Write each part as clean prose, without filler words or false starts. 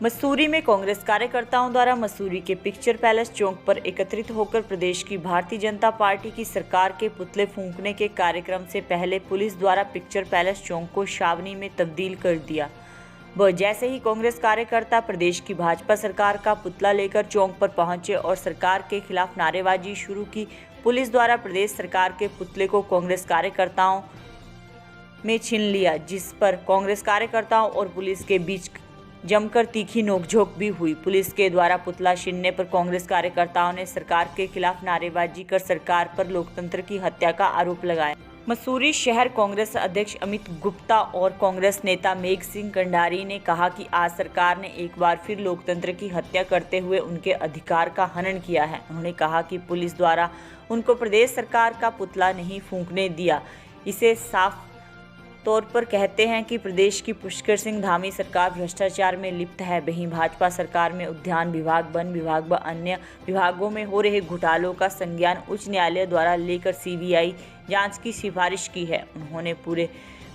मसूरी में कांग्रेस कार्यकर्ताओं द्वारा मसूरी के पिक्चर पैलेस चौक पर एकत्रित होकर प्रदेश की भारतीय जनता पार्टी की सरकार के पुतले फूंकने के कार्यक्रम से पहले पुलिस द्वारा पिक्चर पैलेस चौक को छावनी में तब्दील कर दिया। जैसे ही कांग्रेस कार्यकर्ता प्रदेश की भाजपा सरकार का पुतला लेकर चौक पर पहुंचे और सरकार के खिलाफ नारेबाजी शुरू की, पुलिस द्वारा प्रदेश सरकार के पुतले को कांग्रेस कार्यकर्ताओं में छीन लिया, जिस पर कांग्रेस कार्यकर्ताओं और पुलिस के बीच जमकर तीखी नोकझोंक भी हुई। पुलिस के द्वारा पुतला छीनने पर कांग्रेस कार्यकर्ताओं ने सरकार के खिलाफ नारेबाजी कर सरकार पर लोकतंत्र की हत्या का आरोप लगाया। मसूरी शहर कांग्रेस अध्यक्ष अमित गुप्ता और कांग्रेस नेता मेघ सिंह कंडारी ने कहा कि आज सरकार ने एक बार फिर लोकतंत्र की हत्या करते हुए उनके अधिकार का हनन किया है। उन्होंने कहा कि पुलिस द्वारा उनको प्रदेश सरकार का पुतला नहीं फूंकने दिया। इसे साफ तौर पर कहते हैं कि प्रदेश की पुष्कर सिंह धामी सरकार भ्रष्टाचार में लिप्त है। वहीं भाजपा सरकार में उद्यान विभाग, वन विभाग व अन्य विभागों में हो रहे घोटालों का संज्ञान उच्च न्यायालय द्वारा लेकर सीबीआई जांच की सिफारिश की है। उन्होंने पूरे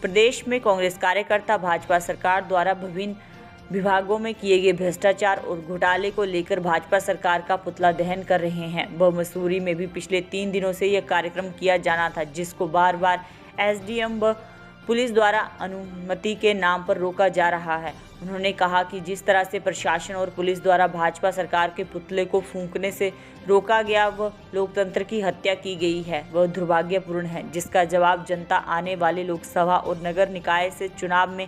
प्रदेश में कांग्रेस कार्यकर्ता भाजपा सरकार द्वारा विभिन्न विभागों में किए गए भ्रष्टाचार और घोटाले को लेकर भाजपा सरकार का पुतला दहन कर रहे हैं। मसूरी में भी पिछले 3 दिनों से यह कार्यक्रम किया जाना था, जिसको बार बार एसडीएम व पुलिस द्वारा अनुमति के नाम पर रोका जा रहा है। उन्होंने कहा कि जिस तरह से प्रशासन और पुलिस द्वारा भाजपा सरकार के पुतले को फूंकने से रोका गया व लोकतंत्र की हत्या की गई है, वह दुर्भाग्यपूर्ण है, जिसका जवाब जनता आने वाले लोकसभा और नगर निकाय से चुनाव में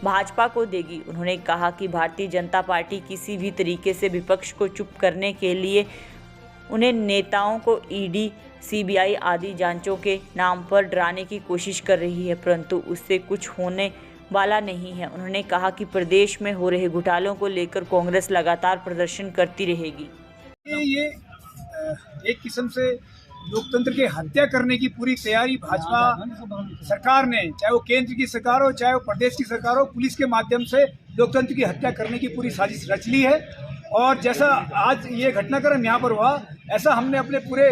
भाजपा को देगी। उन्होंने कहा कि भारतीय जनता पार्टी किसी भी तरीके से विपक्ष को चुप करने के लिए उन्हें नेताओं को ईडी, सीबीआई आदि जांचों के नाम पर डराने की कोशिश कर रही है, परंतु उससे कुछ होने वाला नहीं है। उन्होंने कहा कि प्रदेश में हो रहे घोटालों को लेकर कांग्रेस लगातार प्रदर्शन करती रहेगी। ये एक किस्म से लोकतंत्र की हत्या करने की पूरी तैयारी भाजपा सरकार ने, चाहे वो केंद्र की सरकार हो चाहे वो प्रदेश की सरकार हो, पुलिस के माध्यम से लोकतंत्र की हत्या करने की पूरी साजिश रच ली है। और जैसा आज ये घटनाक्रम यहाँ पर हुआ, ऐसा हमने अपने पूरे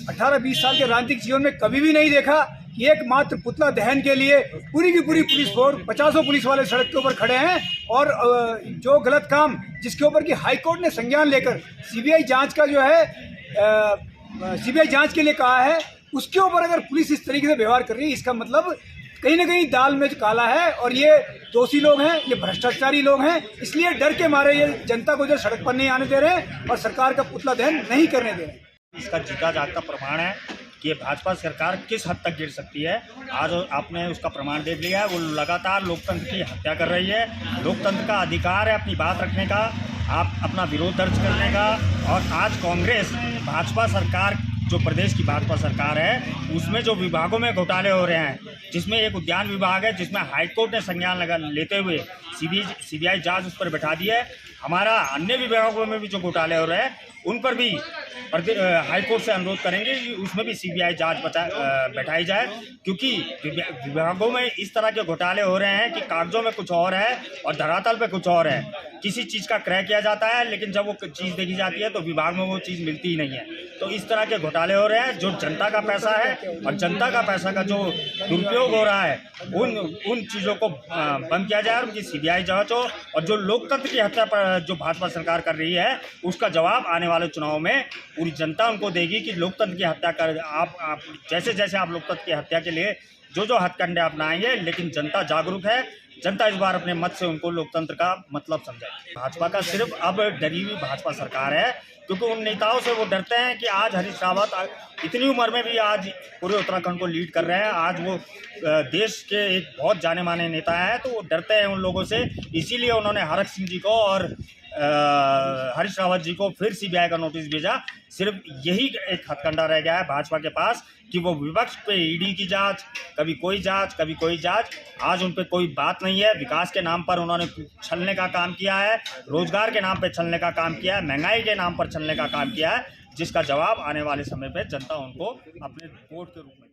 18-20 साल के राजनीतिक जीवन में कभी भी नहीं देखा कि एकमात्र पुतला दहन के लिए पूरी की पूरी पुलिस फोर्स 50 पुलिस वाले सड़क के ऊपर खड़े हैं। और जो गलत काम जिसके ऊपर की हाईकोर्ट ने संज्ञान लेकर सीबीआई जांच का जो है सीबीआई जांच के लिए कहा है, उसके ऊपर अगर पुलिस इस तरीके से व्यवहार कर रही है, इसका मतलब कहीं ना कहीं दाल में काला है और ये दोषी लोग हैं, ये भ्रष्टाचारी लोग हैं। इसलिए डर के मारे ये जनता को जो सड़क पर नहीं आने दे रहे हैं और सरकार का पुतला दहन नहीं करने दे रहे हैं। इसका जीता जागता प्रमाण है कि ये भाजपा सरकार किस हद तक गिर सकती है। आज आपने उसका प्रमाण देख लिया है। वो लगातार लोकतंत्र की हत्या कर रही है। लोकतंत्र का अधिकार है अपनी बात रखने का, आप अपना विरोध दर्ज करने का। और आज कांग्रेस भाजपा सरकार, जो प्रदेश की भाजपा सरकार है, उसमें जो विभागों में घोटाले हो रहे हैं, जिसमें एक उद्यान विभाग है जिसमें हाईकोर्ट ने संज्ञान लेते हुए सीबीआई जांच उस पर बैठा दी है। हमारा अन्य विभागों में भी जो घोटाले हो रहे हैं उन पर भी हाईकोर्ट से अनुरोध करेंगे कि उसमें भी सीबीआई जांच बैठाई जाए, क्योंकि विभागों में इस तरह के घोटाले हो रहे हैं कि कागजों में कुछ और है और धरातल पे कुछ और है। किसी चीज़ का क्रय किया जाता है, लेकिन जब वो चीज़ देखी जाती है तो विभाग में वो चीज़ मिलती ही नहीं है। तो इस तरह के घोटाले हो रहे हैं। जो जनता का पैसा है और जनता का पैसा का जो दुरुपयोग हो रहा है, उन चीज़ों को बंद किया जाए, उनकी सीबीआई जांच हो। और जो लोकतंत्र की हत्या पर जो भाजपा सरकार कर रही है, उसका जवाब आने वाले चुनाव में पूरी जनता उनको देगी कि लोकतंत्र की हत्या कर आप जैसे जैसे आप लोकतंत्र की हत्या के लिए जो हथकंडे अपनाएंगे, लेकिन जनता जागरूक है। जनता इस बार अपने मत से उनको लोकतंत्र का मतलब समझाएगी। भाजपा का सिर्फ अब डरी हुई भाजपा सरकार है, क्योंकि उन नेताओं से वो डरते हैं कि आज हरीश रावत इतनी उम्र में भी आज पूरे उत्तराखंड को लीड कर रहे हैं। आज वो देश के एक बहुत जाने माने नेता हैं, तो वो डरते हैं उन लोगों से। इसीलिए उन्होंने हरक सिंह जी को और हरीश रावत जी को फिर सीबीआई का नोटिस भेजा। सिर्फ यही एक हथकंडा रह गया है भाजपा के पास कि वो विपक्ष पे ईडी की जांच, कभी कोई जांच कभी कोई जांच। आज उन पे कोई बात नहीं है। विकास के नाम पर उन्होंने छलने का काम किया है, रोजगार के नाम पे छलने का काम किया है, महंगाई के नाम पर छलने का काम किया है, जिसका जवाब आने वाले समय पे जनता उनको अपने वोट के रूप में